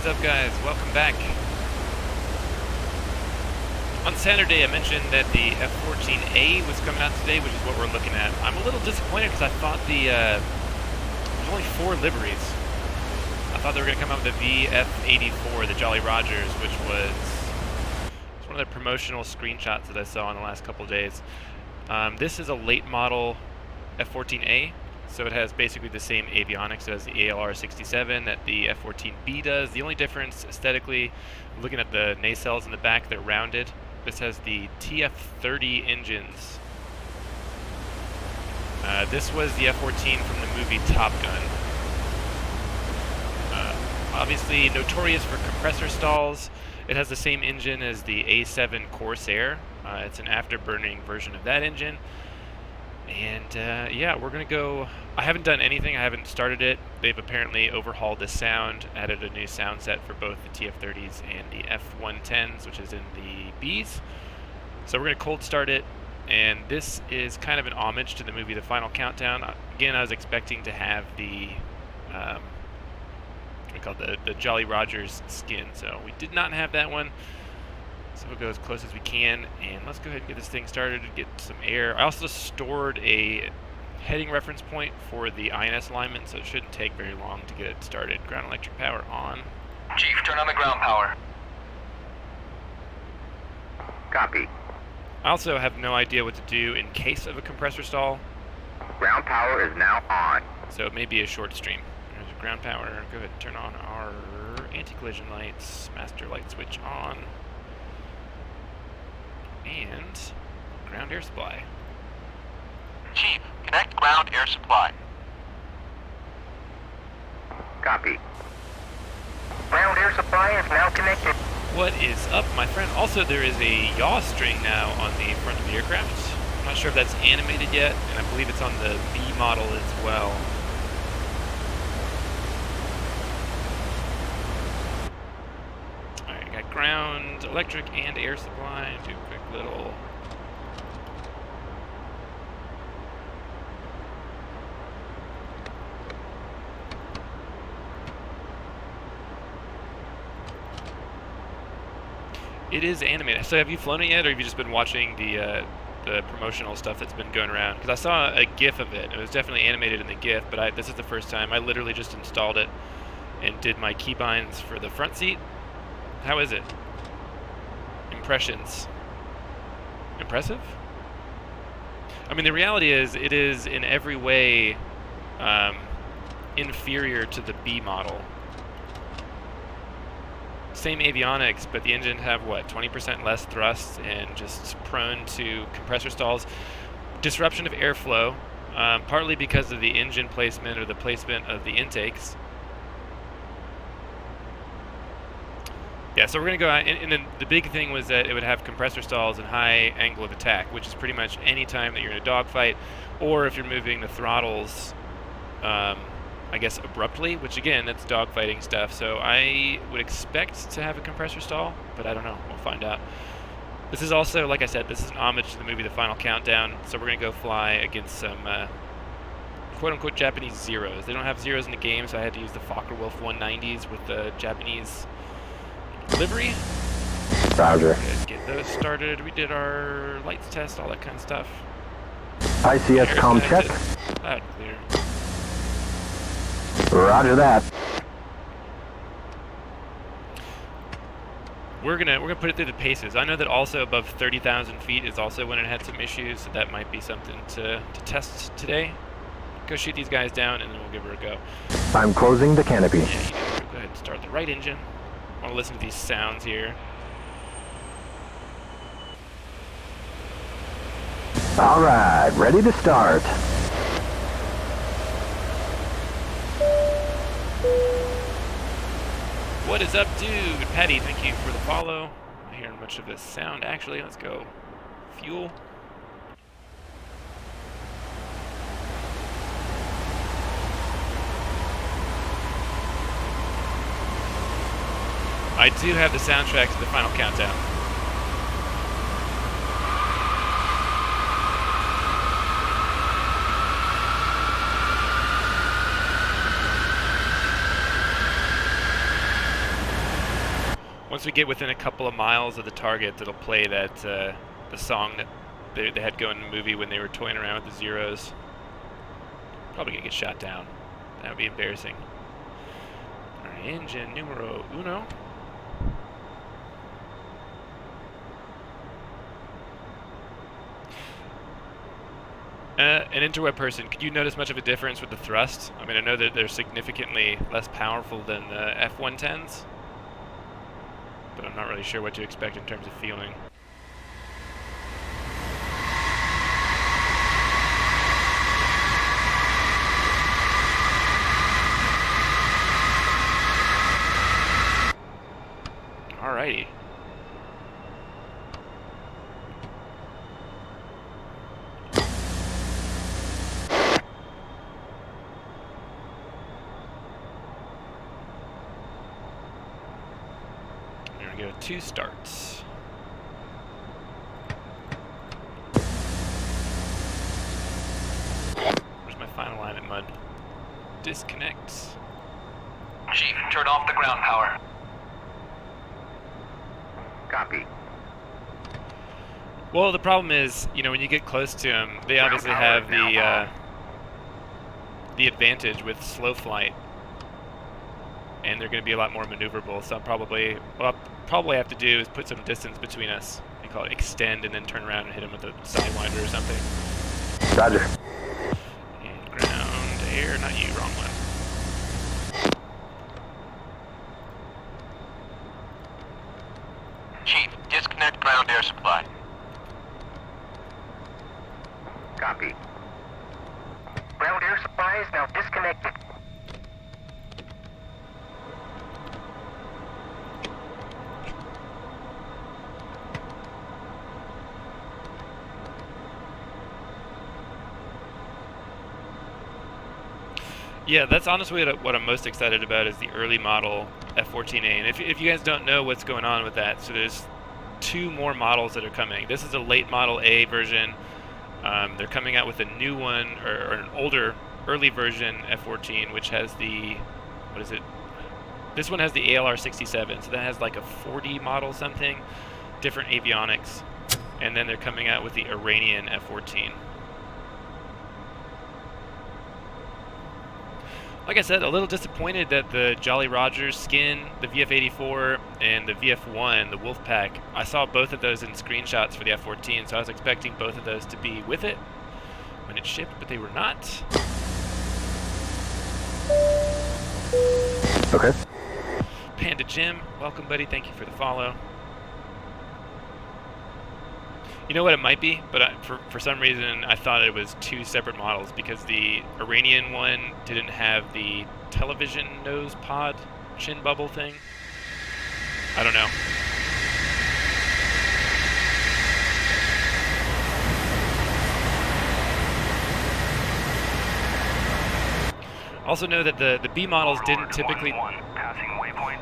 What is up, guys? Welcome back. On Saturday, I mentioned that the F-14A was coming out today, which is what we're looking at. I'm a little disappointed because I thought there's only 4 liveries. I thought they were going to come out with the VF-84, the Jolly Rogers, which was one of the promotional screenshots that I saw in the last couple of days. This is a late model F-14A. So it has basically the same avionics as the ALR-67 that the F-14B does. The only difference aesthetically, looking at the nacelles in the back, they're rounded. This has the TF-30 engines. This was the F-14 from the movie Top Gun. Obviously notorious for compressor stalls. It has the same engine as the A7 Corsair. It's an afterburning version of that engine. And yeah, we're going to go. I haven't done anything. I haven't started it. They've apparently overhauled the sound, added a new sound set for both the TF-30s and the F-110s, which is in the Bs. So we're going to cold start it. And this is kind of an homage to the movie The Final Countdown. Again, I was expecting to have the the Jolly Rogers skin. So we did not have that one. So we'll go as close as we can, and let's go ahead and get this thing started and get some air. I also stored a heading reference point for the INS alignment, so it shouldn't take very long to get it started. Ground electric power on. Chief, turn on the ground power. Copy. I also have no idea what to do in case of a compressor stall. Ground power is now on. So it may be a short stream. There's ground power. Go ahead and turn on our anti-collision lights. Master light switch on. And ground air supply. Chief, connect ground air supply. Copy. Ground air supply is now connected. What is up, my friend? Also, there is a yaw string now on the front of the aircraft. I'm not sure if that's animated yet, and I believe it's on the B model as well. Alright, got ground, electric, and air supply. Do a quick little... It is animated. So have you flown it yet, or have you just been watching the promotional stuff that's been going around? Because I saw a GIF of it. It was definitely animated in the GIF, but this is the first time. I literally just installed it and did my keybinds for the front seat. How is it? Impressions. Impressive? I mean, the reality is, it is in every way inferior to the B model. Same avionics, but the engine have, what, 20% less thrust and just prone to compressor stalls. Disruption of airflow, partly because of the engine placement or the placement of the intakes. Yeah, so we're going to go out, and then the big thing was that it would have compressor stalls and high angle of attack, which is pretty much any time that you're in a dogfight, or if you're moving the throttles, I guess, abruptly, which again, that's dogfighting stuff. So I would expect to have a compressor stall, but I don't know. We'll find out. This is also, like I said, this is an homage to the movie The Final Countdown, so we're going to go fly against some quote-unquote Japanese Zeros. They don't have Zeros in the game, so I had to use the Fokker-Wulf 190s with the Japanese livery. Roger. Good. Get those started. We did our lights test, all that kind of stuff. ICS comm check. Loud and clear. Roger that. We're gonna put it through the paces. I know that also above 30,000 feet is also when it had some issues, so that might be something to test today. Go shoot these guys down, and then we'll give her a go. I'm closing the canopy. Yeah, you do. Go ahead and start the right engine. I want to listen to these sounds here. All right, ready to start. What is up, dude? Patty, thank you for the follow. I'm not hearing much of this sound, actually. Let's go. Fuel. I do have the soundtrack to The Final Countdown. Once we get within a couple of miles of the target, it'll play that the song that they had going in the movie when they were toying around with the zeros. Probably gonna get shot down. That would be embarrassing. Alright, engine numero uno. An interweb person, could you notice much of a difference with the thrust? I mean, I know that they're significantly less powerful than the F-110s, but I'm not really sure what to expect in terms of feeling. Alrighty. Go 2 starts. Where's my final alignment mud? Disconnects. Chief, turn off the ground power. Copy. Well, the problem is, you know, when you get close to them, they obviously have the advantage with slow flight, and they're going to be a lot more maneuverable. So what I'll probably have to do is put some distance between us. They call it extend, and then turn around and hit them with a sidewinder or something. Roger. And ground air, not you, wrong one. Chief, disconnect ground air supply. Copy. Ground air supply is now disconnected. Yeah, that's honestly what I'm most excited about is the early model F-14A. And if you guys don't know what's going on with that, so there's 2 more models that are coming. This is a late model A version. They're coming out with a new one, or an older, early version F-14, which has the, what is it? This one has the ALR-67, so that has like a 40 model something, different avionics. And then they're coming out with the Iranian F-14. Like I said, a little disappointed that the Jolly Rogers skin, the VF-84, and the VF-1, the Wolfpack, I saw both of those in screenshots for the F-14, so I was expecting both of those to be with it when it shipped, but they were not. Okay. Panda Jim, welcome buddy, thank you for the follow. You know what it might be, but for some reason I thought it was 2 separate models because the Iranian one didn't have the television nose pod chin bubble thing. I don't know. Also know that the B models didn't typically,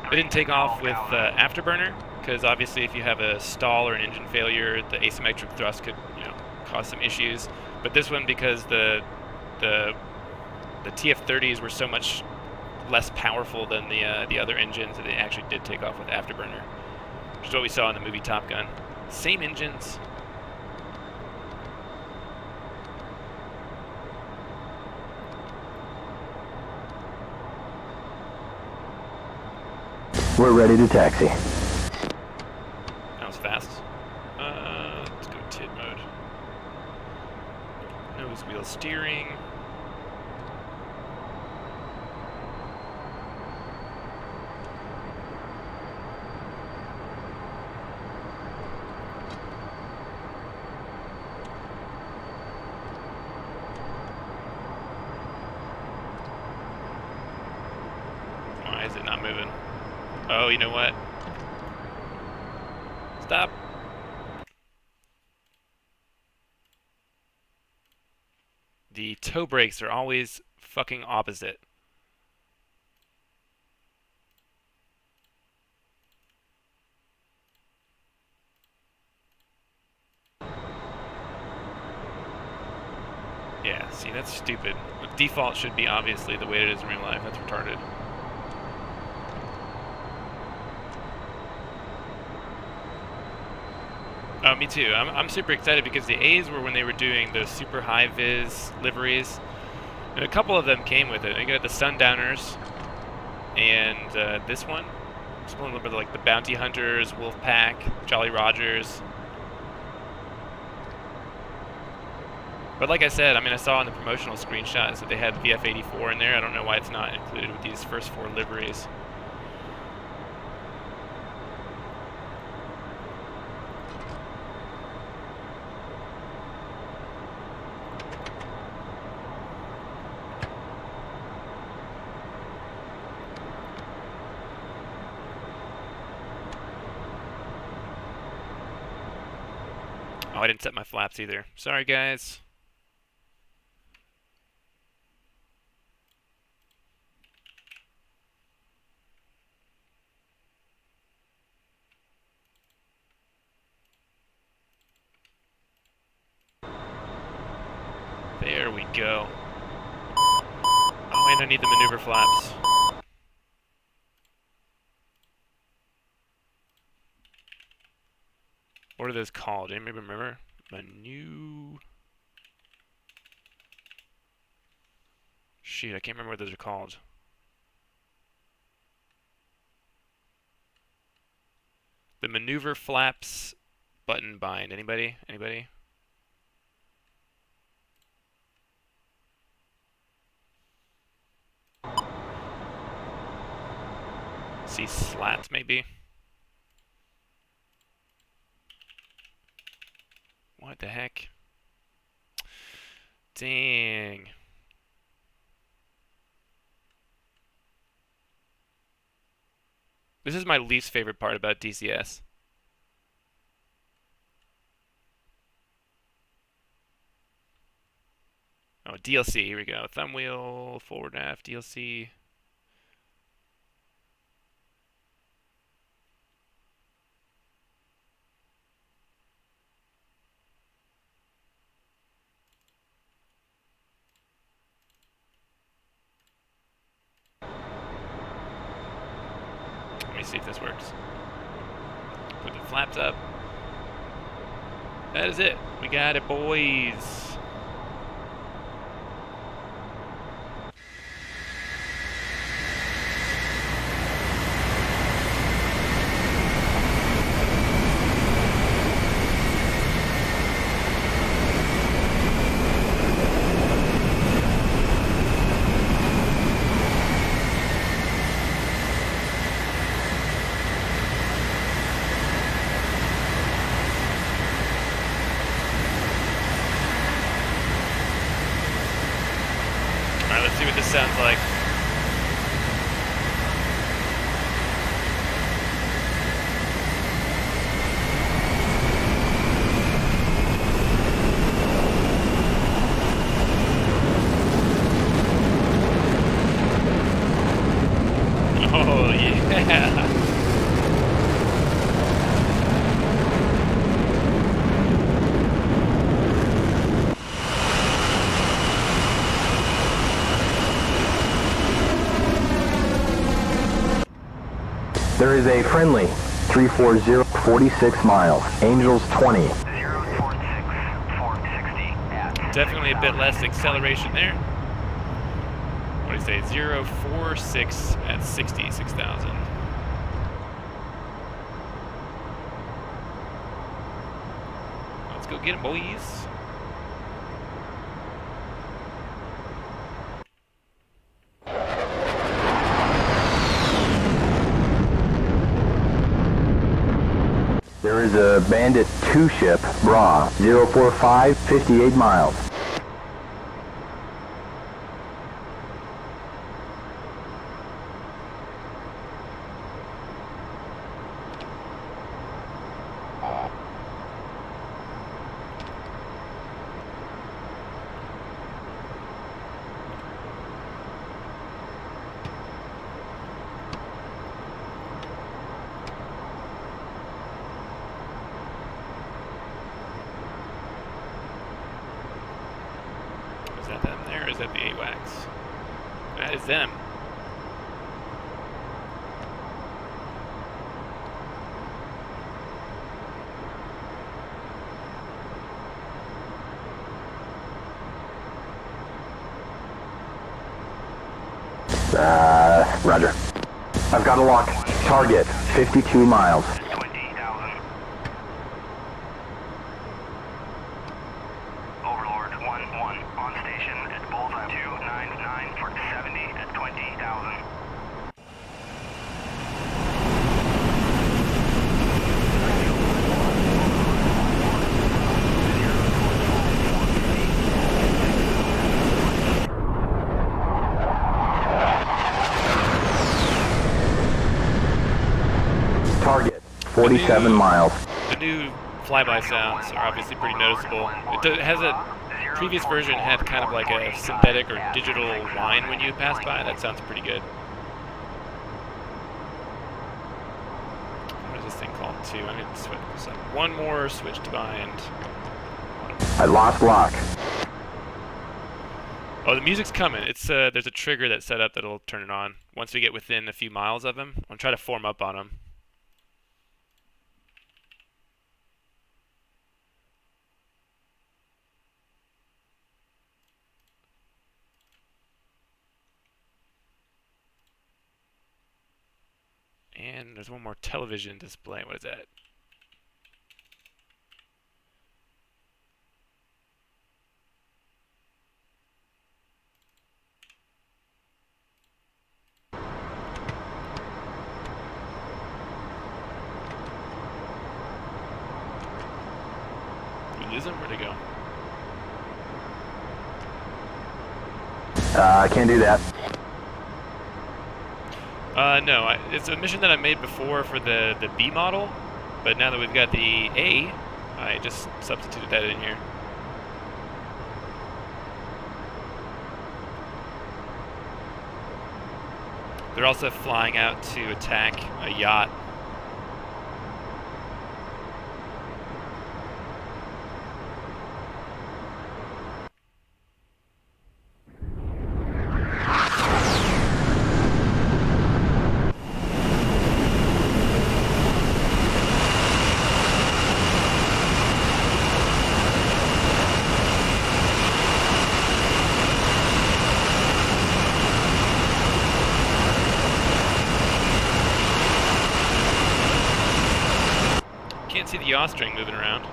they didn't take off with afterburner, because obviously if you have a stall or an engine failure, the asymmetric thrust could, you know, cause some issues. But this one, because the TF-30s were so much less powerful than the other engines, that they actually did take off with afterburner, which is what we saw in the movie Top Gun. Same engines. We're ready to taxi. That was fast. Let's go TID mode. Nose wheel steering. Why is it not moving? Oh, you know what? Stop. The toe brakes are always fucking opposite. Yeah, see, that's stupid. The default should be obviously the way it is in real life. That's retarded. Oh, me too. I'm super excited because the A's were when they were doing those super high vis liveries, and a couple of them came with it. You got the Sundowners, and this one. It's a little bit like the Bounty Hunters, Wolfpack, Jolly Rogers. But like I said, I mean, I saw in the promotional screenshots that they had the F-84 in there. I don't know why it's not included with these first 4 liveries. Oh, I didn't set my flaps either. Sorry, guys. There we go. Oh, and I need the maneuver flaps. What are those called? Anybody remember? Shoot, I can't remember what those are called. The maneuver flaps button bind. Anybody? Anybody? See slats, maybe? What the heck? Dang. This is my least favorite part about DCS. Oh, DLC, here we go. Thumb wheel, forward nav, DLC. Let me see if this works. Put the flaps up. That is it. We got it, boys. Let's see what this sounds like. Oh, yeah. There is a friendly 340, 46 miles, Angels 20. 046, 460 at Definitely a bit less acceleration there. What do you say? 046 at 66,000. Let's go get it, boys. There is a Bandit 2 ship, Bra, 045, 58 miles. Is that them there, or is that the AWACS? That is them. Roger. I've got a lock. Target, 52 miles. 20,000. Overlord 1-1 on station at bullseye 299 for 70 at 20,000. Target, 47 miles. The new flyby sounds are obviously pretty noticeable. It has a previous version had kind of like a synthetic or digital whine when you pass by. That sounds pretty good. What is this thing called too? I need to switch this up. One more switch to bind. I lost lock. Oh, the music's coming. It's there's a trigger that's set up that'll turn it on once we get within a few miles of him. I'll try to form up on him. And there's one more television display. What is that? Did we lose him? Where'd he go? I can't do that. No, it's a mission that I made before for the B model, but now that we've got the A, I just substituted that in here. They're also flying out to attack a yacht. Can't see the yaw string moving around.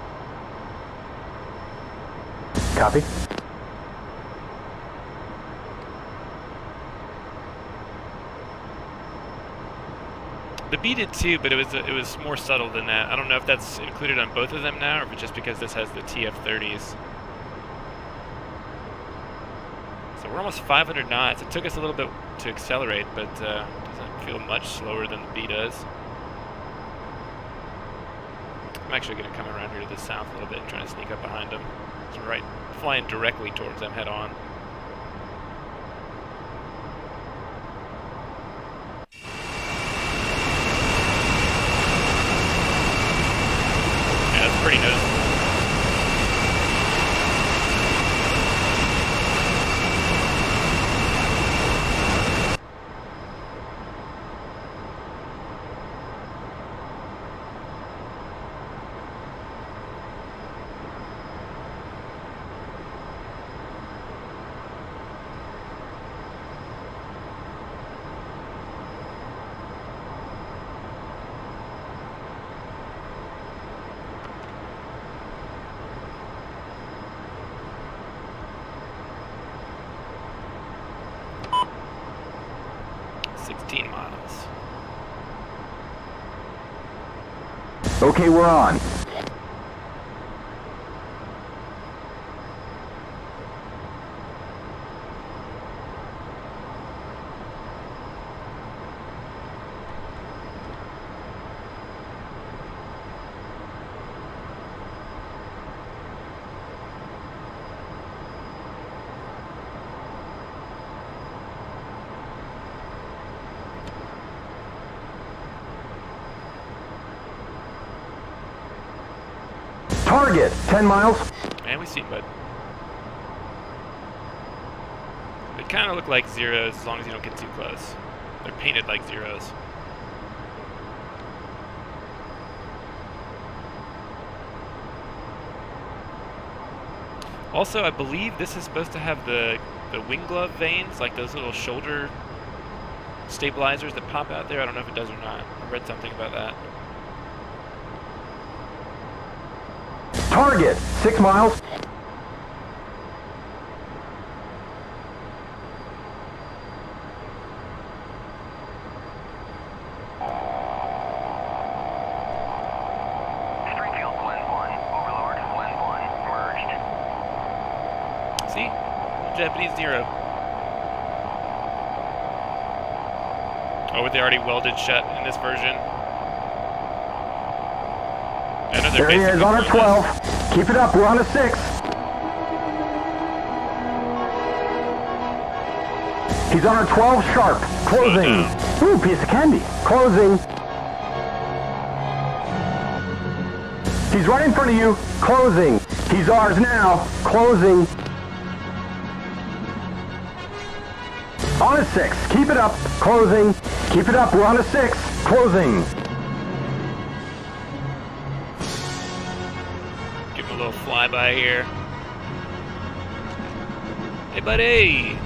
Copy. The B did too, but it was more subtle than that. I don't know if that's included on both of them now, or if it's just because this has the TF30s. So we're almost 500 knots. It took us a little bit to accelerate, but doesn't feel much slower than the B does. I'm actually going to come around here to the south a little bit and try to sneak up behind them. So right, flying directly towards them head on. Yeah, that's pretty noticeable. Miles. Okay, we're on. Target, 10 miles. And we see, bud. They kind of look like zeros as long as you don't get too close. They're painted like zeros. Also, I believe this is supposed to have the wing glove vanes, like those little shoulder stabilizers that pop out there. I don't know if it does or not. I read something about that. Target, 6 miles. Springfield, Glen 1. Overlord, Glen 1. Merged. See? Japanese zero. Oh, they already welded shut in this version. I know they're There he is basically on a 12. Keep it up, we're on a 6. He's on a 12 sharp. Closing. Ooh, piece of candy. Closing. He's right in front of you. Closing. He's ours now. Closing. On a 6. Keep it up. Closing. Keep it up. We're on a 6. Closing. Give him a little flyby here. Hey, buddy!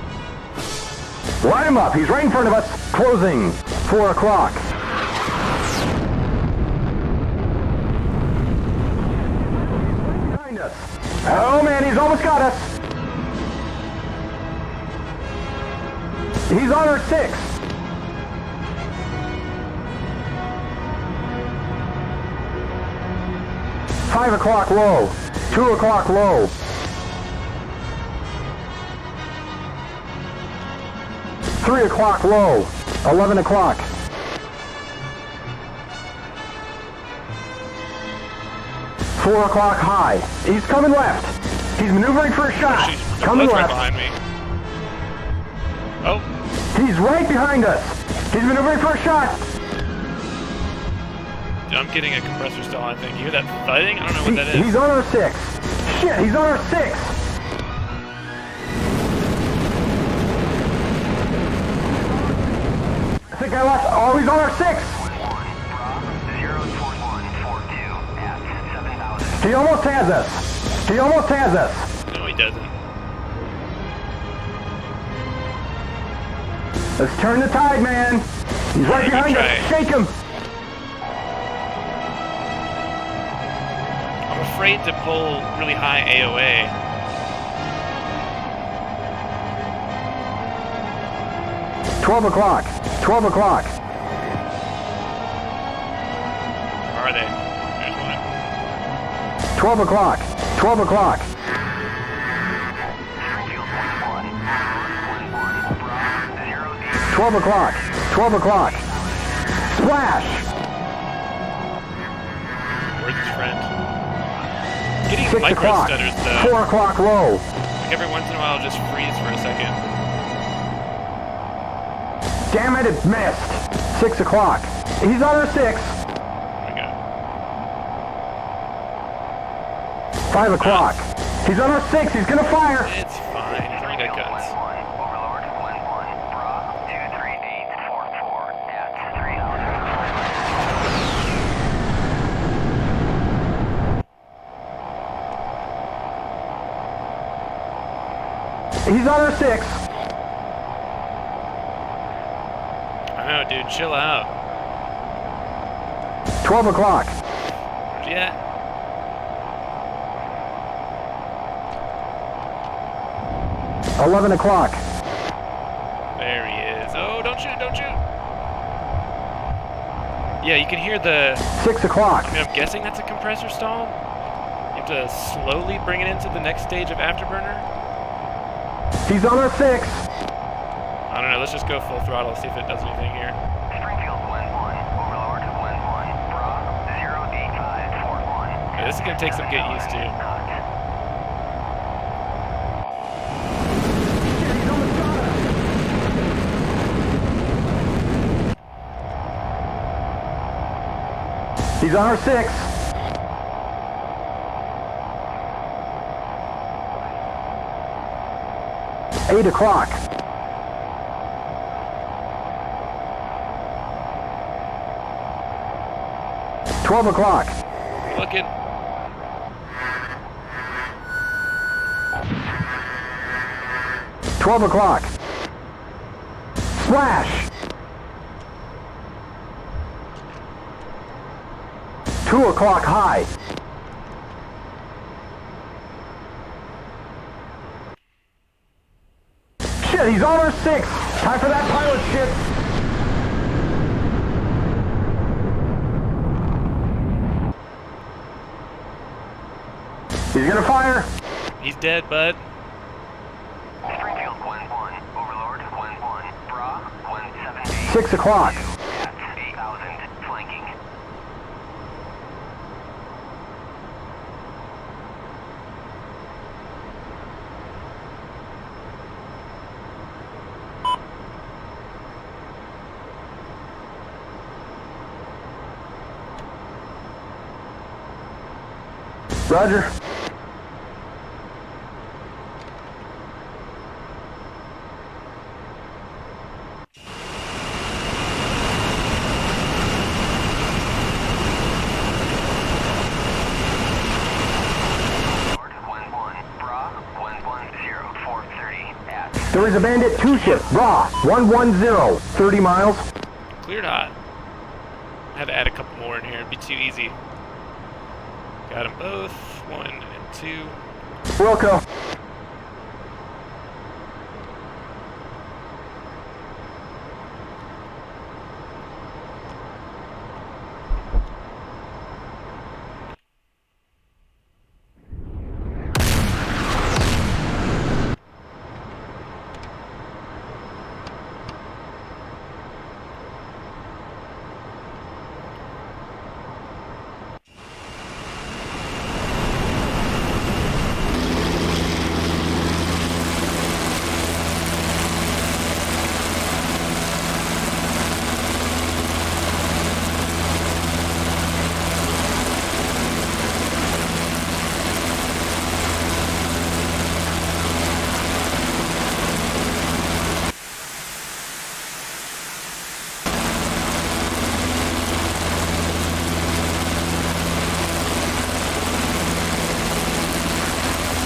Line him up. He's right in front of us. Closing. 4 o'clock. Behind us. Oh, man, he's almost got us. He's on our 6. Five o'clock low. 2 o'clock low. 3 o'clock low. 11 o'clock. 4 o'clock high. He's coming left. He's maneuvering for a shot. Jeez, Coming right left. behind me. Oh, He's right behind us. He's maneuvering for a shot. I'm getting a compressor stall, I think. You hear that thudding? I don't know what that is. He's on our 6. Shit, he's on our 6. I think I lost. Oh, he's on our 6. 04142 at 7,000. He almost has us. He almost has us. No, he doesn't. Let's turn the tide, man. He's right Alright, behind good us. try. Shake him. I'm afraid to pull really high AOA. 12 o'clock. 12 o'clock. Where are they? There's one. 12 o'clock. 12 o'clock. Springfield, Glen 1. Glen 1. Bravo, 0D. 12 o'clock. 12 o'clock. Splash. Where's his friend? Getting 6 micro o'clock. stutters, though. 4 o'clock low. Like every once in a while, I'll just freeze for a second. Damn it, it missed. 6 o'clock. He's on our 6. Oh my god. 5 o'clock. He's on our 6. He's gonna fire. It's fine. He's only got Glen guns. 1. Overlord, Glen 1. Bravo, 23844 at 3,000. He's on our 6. I know, dude. Chill out. 12 o'clock. Where's he at? 11 o'clock. There he is. Oh, don't shoot, don't shoot. Yeah, you can hear the... 6 o'clock. I mean, I'm guessing that's a compressor stall. You have to slowly bring it into the next stage of afterburner. He's on our 6. I don't know. Let's just go full throttle, see if it does anything here. Springfield, Glen 1. Overlord, Glen 1. Bravo, 08541. Yeah, this is going to take some getting used to. He's on our 6. Eight o'clock. $12 o'clock. Looking. $12 o'clock. Splash. 2 o'clock high. Shit, he's on our 6. Time for that pilot shit. He's gonna fire. He's dead, bud. Springfield 1-1, Overlord 1-1, Bra 178. 6 o'clock. At 8,000, flanking. Roger. Lord 1-1, Bra 110, 430 at. There is a Bandit 2 ship, Bra 110, 30 miles. Cleared hot. I had to add a couple more in here. It'd be too easy. Got them both. 1 and 2. Wilco.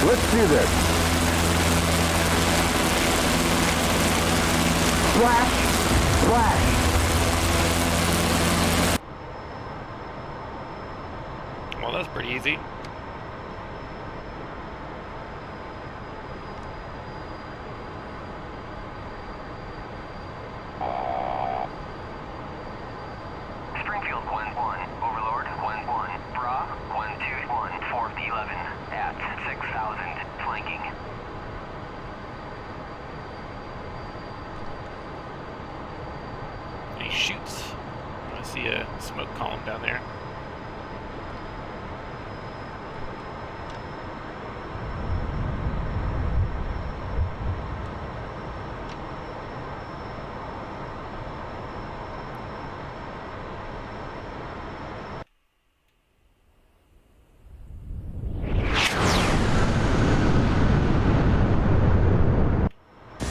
Let's do this. Splash, splash. Well, that's pretty easy. Springfield 1-1, Overlord 1-1, Bra 121, 411 at 6,000, flanking. And he shoots. I see a smoke column down there.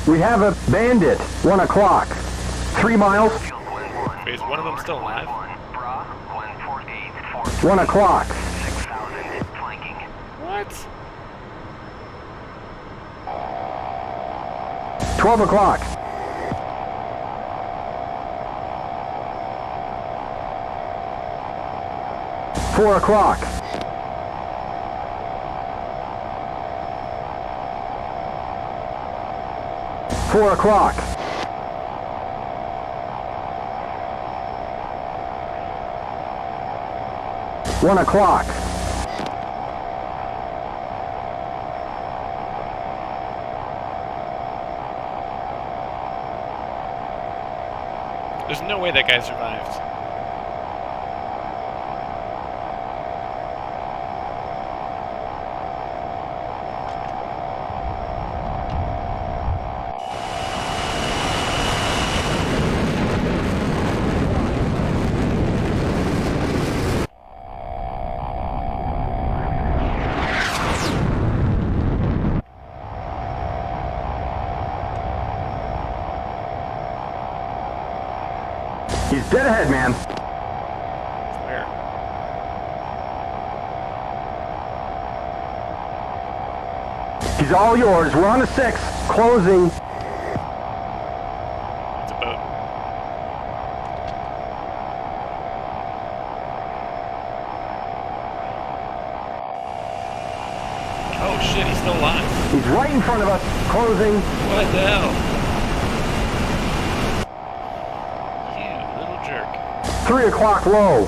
We have a Bandit, 1 o'clock, 3 miles, Field 1-1, Is one of them still alive? 1-1, Bra 148, 1 o'clock, 6,000, flanking. What? 12 o'clock, 4 o'clock, 4 o'clock, 1 o'clock, 'There's no way that guy survived. He's dead ahead, man. Where? He's all yours. We're on the 6, closing. It's a boat. right in front of us. Closing. What the hell? You little jerk. 3 o'clock low.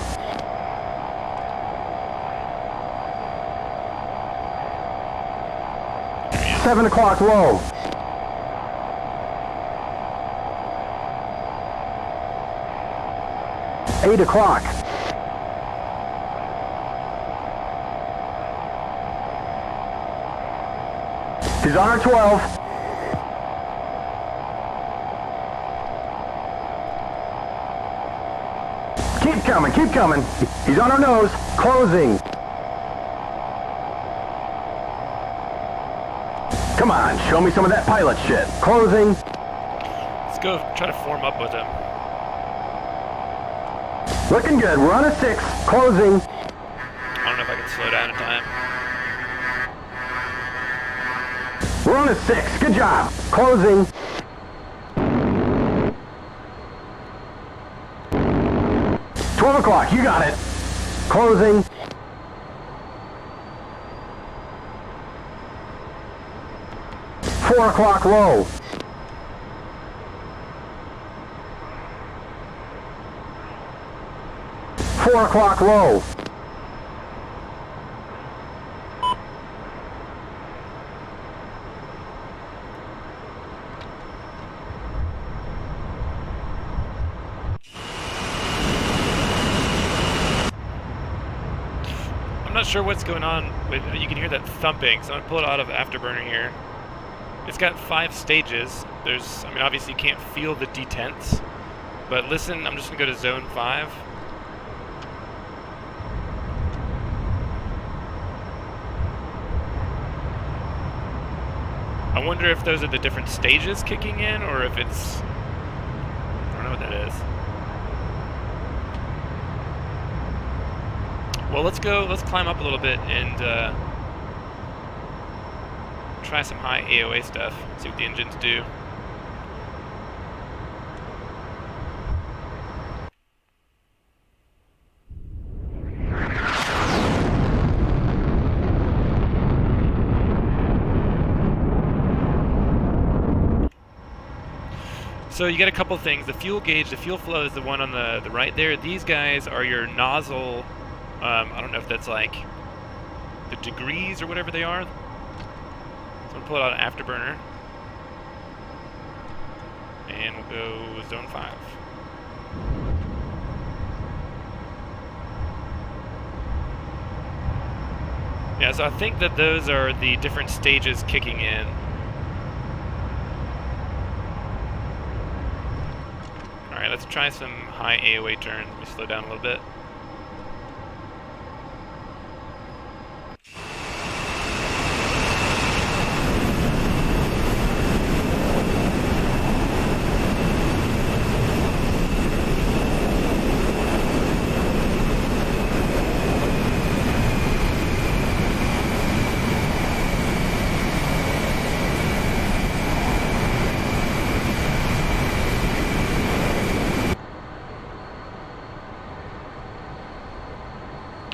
There he is. 7 o'clock low. 8 o'clock. He's on our 12. Keep coming, keep coming. He's on our nose. Closing. Come on, show me some of that pilot shit. Closing. Let's go try to form up with him. Looking good. We're on a 6. Closing. I don't know if I can slow down in time. We're on a 6. Good job. Closing. $12 you got it. Closing. $4 low. $4 low. I'm not sure what's going on with, you can hear that thumping, so I'm gonna pull it out of afterburner here. It's got 5 stages. There's, I mean, obviously you can't feel the detents, but listen, I'm just gonna go to zone 5. I wonder if those are the different stages kicking in, or if it's, I don't know what that is. Well, let's climb up a little bit and try some high AOA stuff, see what the engines do. So you get a couple things. The fuel gauge, the fuel flow is the one on the right there. These guys are your nozzle. I don't know if that's like the degrees or whatever they are. So I'm gonna pull it out of afterburner. And we'll go zone 5. Yeah, so I think that those are the different stages kicking in. Alright, let's try some high AOA turns. Let me slow down a little bit.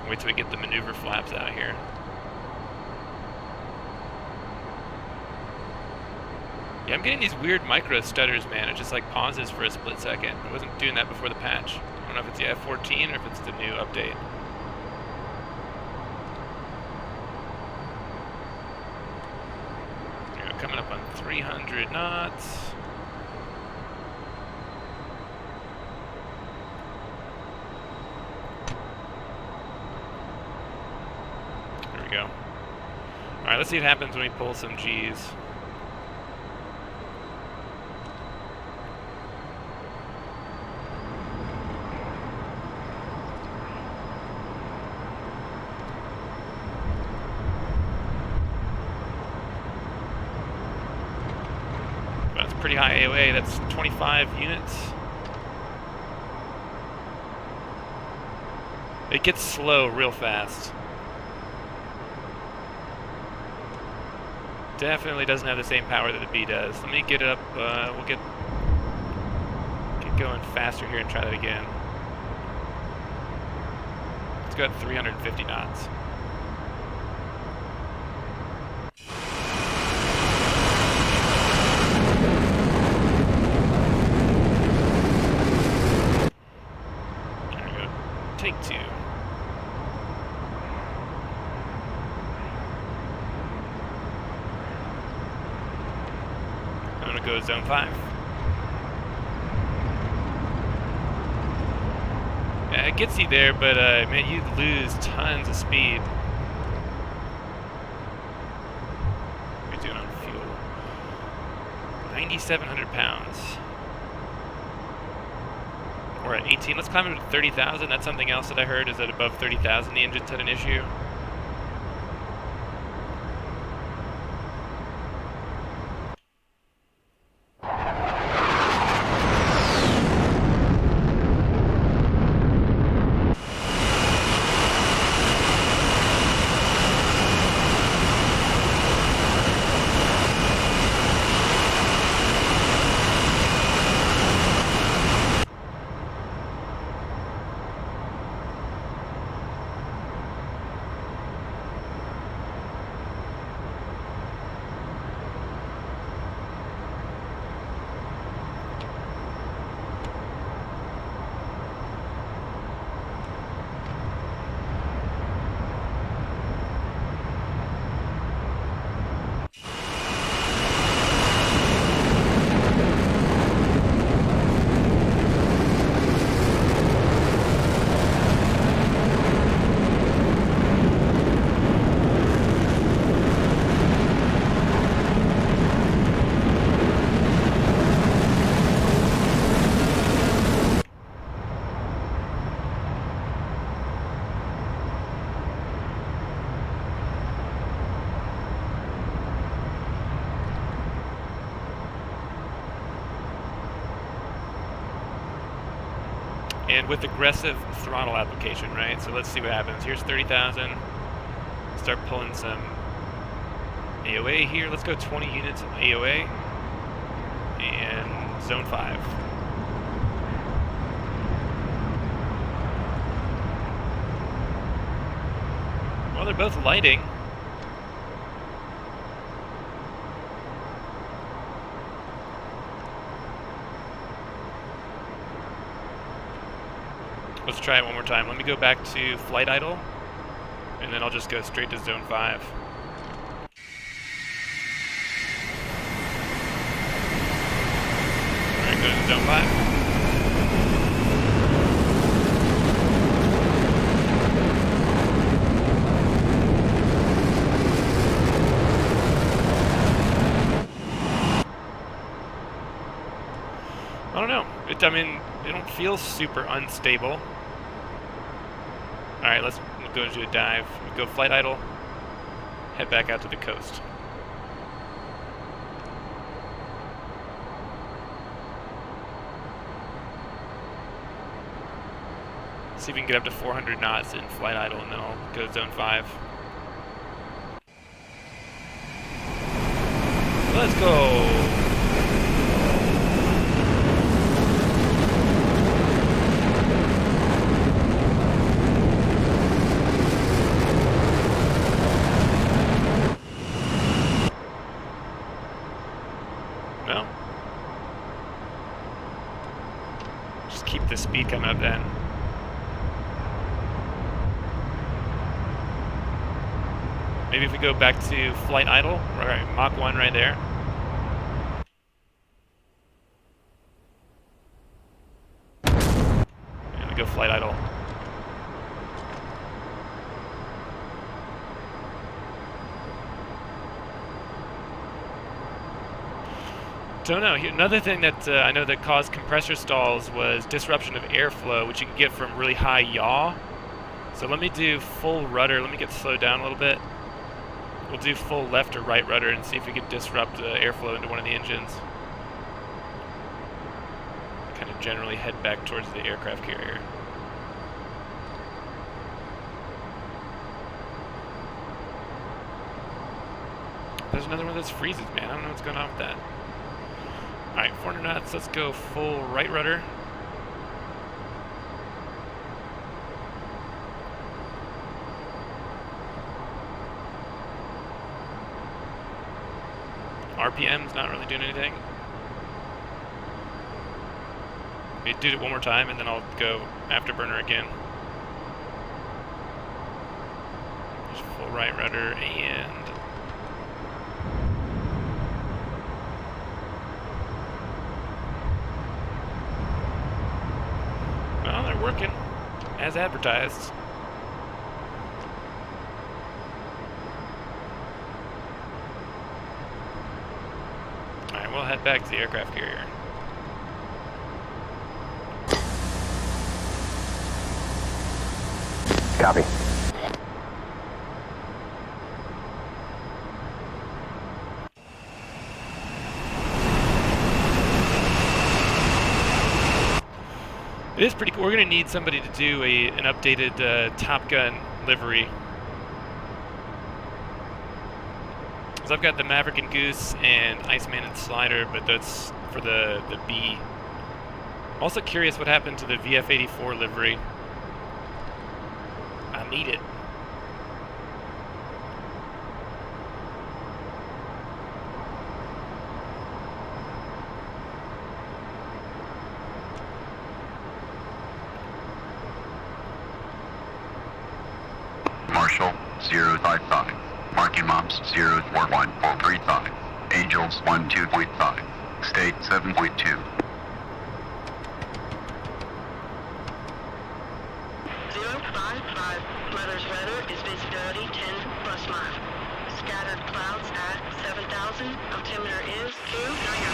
Wait till we get the maneuver flaps out here. Yeah, I'm getting these weird micro stutters, man. It just like pauses for a split second. It wasn't doing that before the patch. I don't know if it's the F-14 or if it's the new update. You know, coming up on 300 knots. Go. Alright, let's see what happens when we pull some G's. That's pretty high AOA, that's 25 units. It gets slow real fast. Definitely doesn't have the same power that the B does. Let me get it up, we'll get going faster here and try that again. Let's go at 350 knots. go zone 5. Yeah, it gets you there, but man, you lose tons of speed. What are you doing on fuel? 9,700 pounds. We're at 18. Let's climb up to 30,000. That's something else that I heard, is that above 30,000 the engine's had an issue. And with aggressive throttle application, right? So let's see what happens. Here's 30,000. Start pulling some AOA here. Let's go 20 units of AOA. And zone 5. Well, they're both lighting. Let's try it one more time. Let me go back to flight idle, and then I'll just go straight to zone 5. Alright, go to zone 5. I don't know. I mean, it don't feel super unstable. Alright, let's go into a dive. Go flight idle. Head back out to the coast. See if we can get up to 400 knots in flight idle, and then I'll go to zone 5. Let's go! Keep the speed coming up then. Maybe if we go back to flight idle, alright, Mach 1 right there. And we go flight idle. Don't know. Another thing that I know that caused compressor stalls was disruption of airflow, which you can get from really high yaw. So let me do full rudder. Let me get slowed down a little bit. We'll do full left or right rudder and see if we can disrupt airflow into one of the engines. Kind of generally head back towards the aircraft carrier. There's another one that freezes, man. I don't know what's going on with that. Alright, 400 knots, let's go full right rudder. RPM's not really doing anything. We do it one more time and then I'll go afterburner again. Just full right rudder and working, as advertised. Alright, we'll head back to the aircraft carrier. Copy. It is pretty cool. We're going to need somebody to do an updated Top Gun livery. So I've got the Maverick and Goose and Iceman and Slider, but that's for the B. I'm also curious what happened to the VF-84 livery. I need it. Marshall 055. Marking Moms 041435. Angels 12.5. State 7.2. 055. Mother's weather is visibility 10 plus mile. Scattered clouds at 7,000. Altimeter is 299.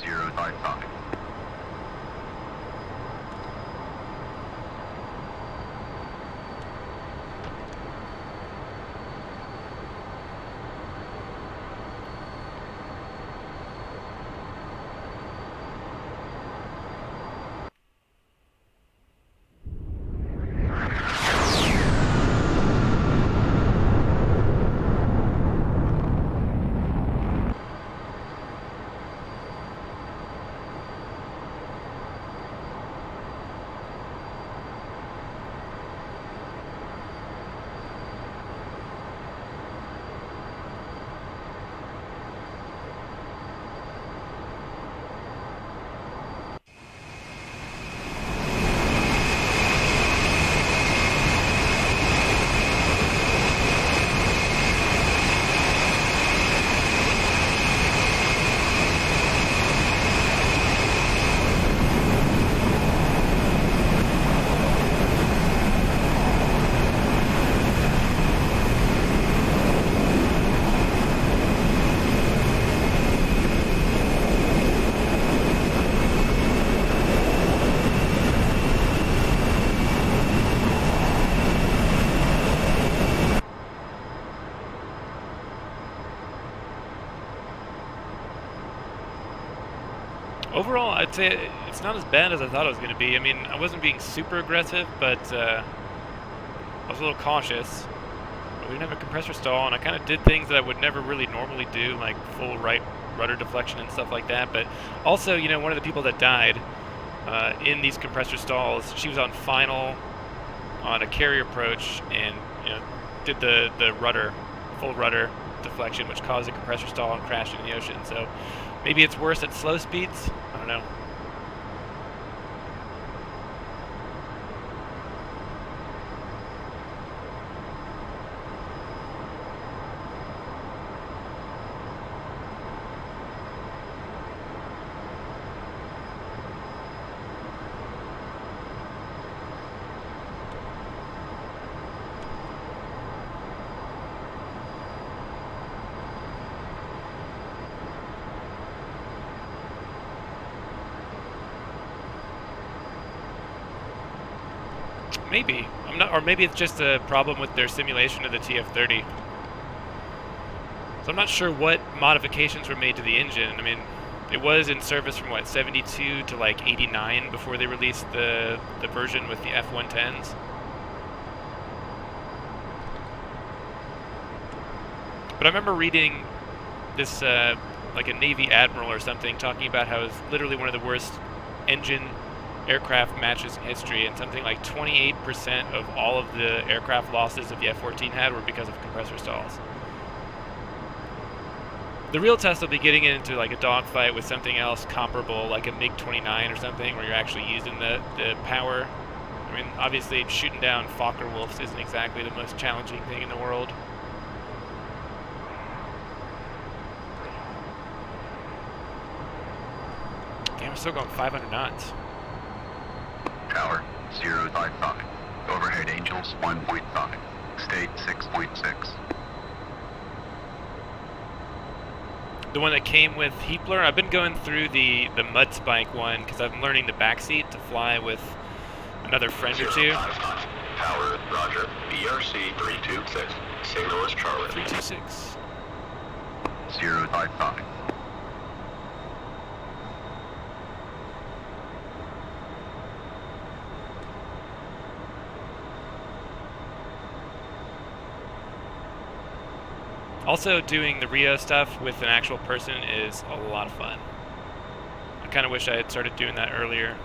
055. Overall, I'd say it's not as bad as I thought it was going to be. I mean, I wasn't being super aggressive, but I was a little cautious. But we didn't have a compressor stall, and I kind of did things that I would never really normally do, like full right rudder deflection and stuff like that. But also, you know, one of the people that died in these compressor stalls, she was on final on a carrier approach, and you know, did the rudder, full rudder deflection, which caused a compressor stall and crashed in the ocean. So maybe it's worse at slow speeds. I don't know. Maybe. I'm not, or maybe it's just a problem with their simulation of the TF-30. So I'm not sure what modifications were made to the engine. I mean, it was in service from what, 72 to like 89 before they released the version with the F-110s. But I remember reading this, like a Navy admiral or something, talking about how it was literally one of the worst engine aircraft matches in history, and something like 28% of all of the aircraft losses that the F-14 had were because of compressor stalls. The real test will be getting into like a dogfight with something else comparable, like a MiG-29 or something, where you're actually using the power. I mean, obviously shooting down Fokker Wolves isn't exactly the most challenging thing in the world. still going 500 knots. Tower 055. Overhead Angels 1.5. State 6.6. The one that came with Heatblur. I've been going through the mud spike one because I'm learning the backseat to fly with another friend or two. Tower, roger. BRC 326. Signal is Charlie. 326. 055. Also, doing the Rio stuff with an actual person is a lot of fun. I kind of wish I had started doing that earlier.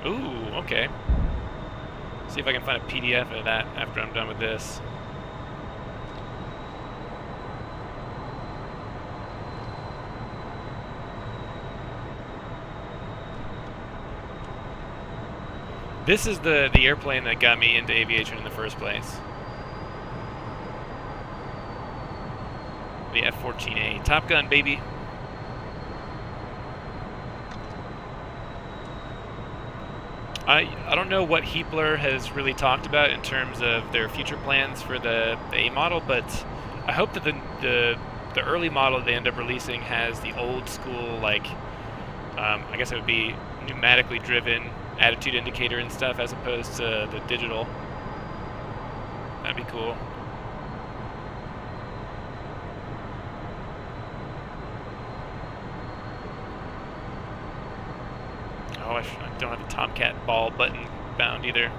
Ooh, okay. See if I can find a PDF of that after I'm done with this. This is the airplane that got me into aviation in the first place. The F-14A. Top Gun, baby. I don't know what Heatblur has really talked about in terms of their future plans for the A model, but I hope that the early model they end up releasing has the old school, like, I guess it would be pneumatically driven attitude indicator and stuff as opposed to the digital. That'd be cool. Oh, I don't have the Tomcat ball button bound either.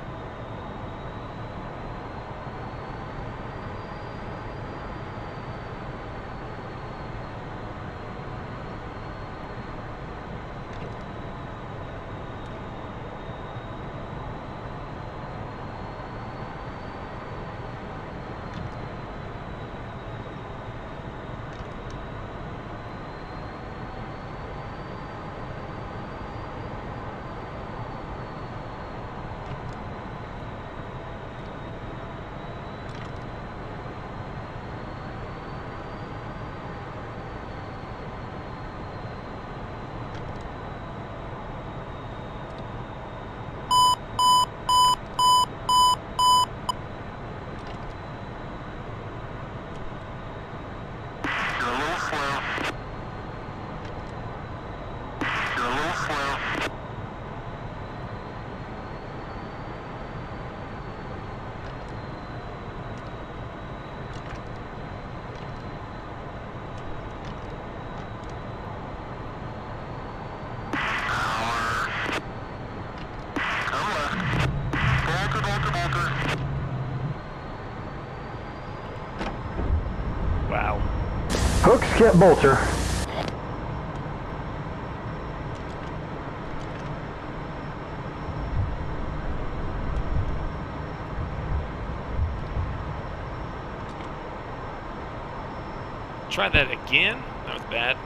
Wow. Hook, skip, bolter. Try that again. That was bad.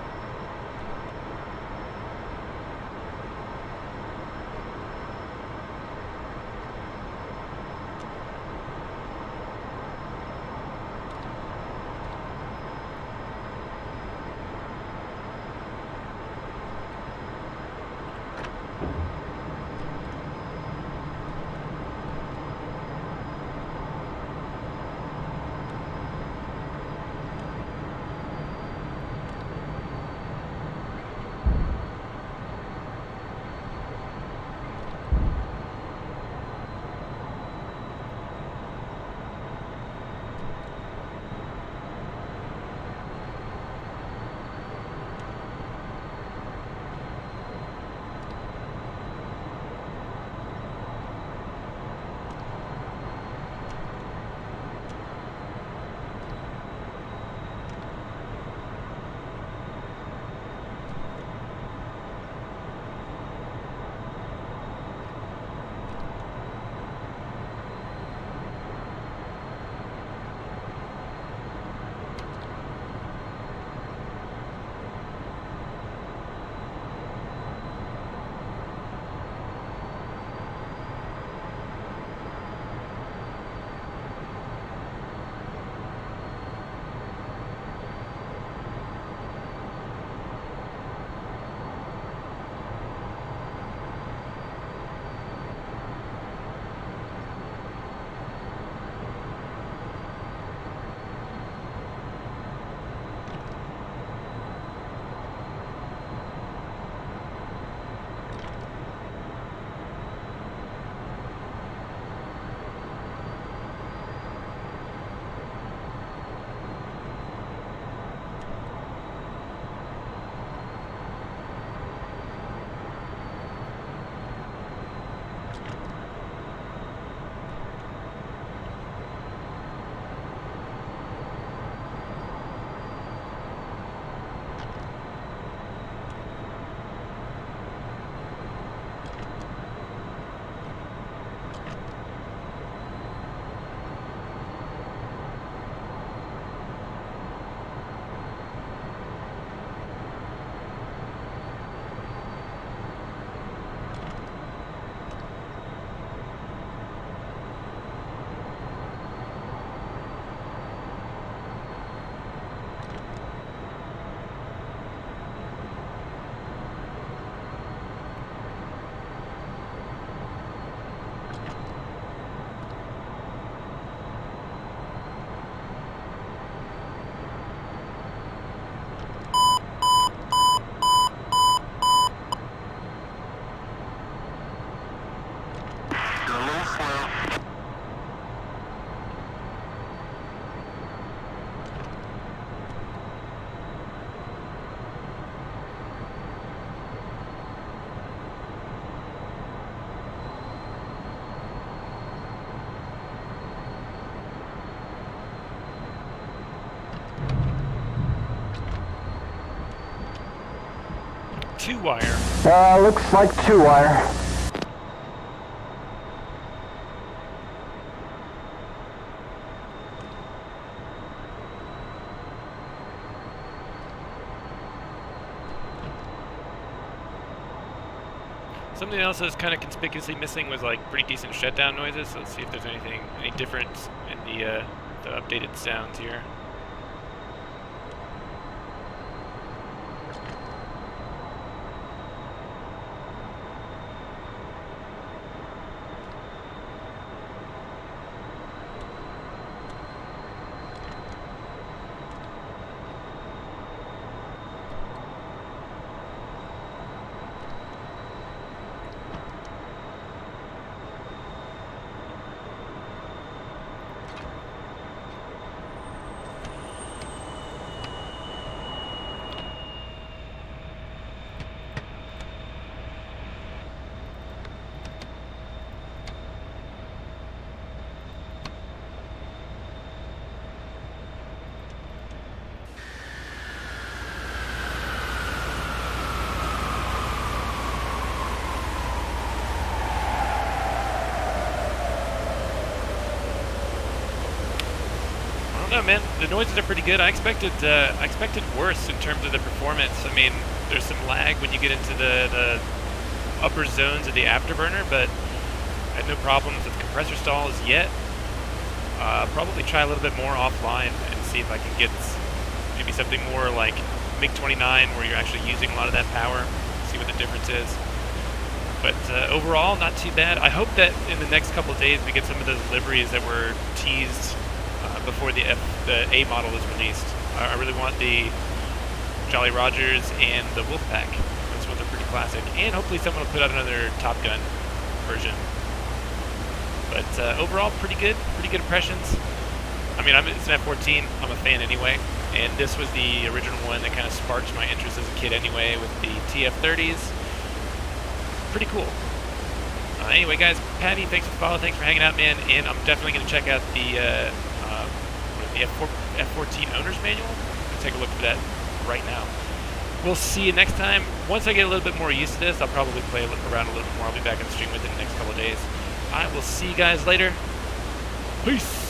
2-wire? Looks like 2-wire. Something else that was kind of conspicuously missing was like pretty decent shutdown noises. So let's see if there's any difference in the updated sounds here. No, man, the noises are pretty good. I expected worse in terms of the performance. I mean, there's some lag when you get into the upper zones of the afterburner, but I had no problems with compressor stalls yet. Probably try a little bit more offline and see if I can get maybe something more like MiG-29 where you're actually using a lot of that power, see what the difference is. But overall, not too bad. I hope that in the next couple of days we get some of those liveries that were teased before the A model is released. I really want the Jolly Rogers and the Wolfpack. Those ones are pretty classic. And hopefully someone will put out another Top Gun version. But overall, pretty good impressions. I mean, it's an F-14. I'm a fan anyway. And this was the original one that kind of sparked my interest as a kid anyway with the TF-30s. Pretty cool. Anyway, guys, Patty, thanks for the follow. Thanks for hanging out, man. And I'm definitely going to check out the F-14 owner's manual. I'm going to take a look for that right now. We'll see you next time. Once I get a little bit more used to this, I'll probably play around a little bit more. I'll be back on stream with it in the next couple of days. I will see you guys later. Peace.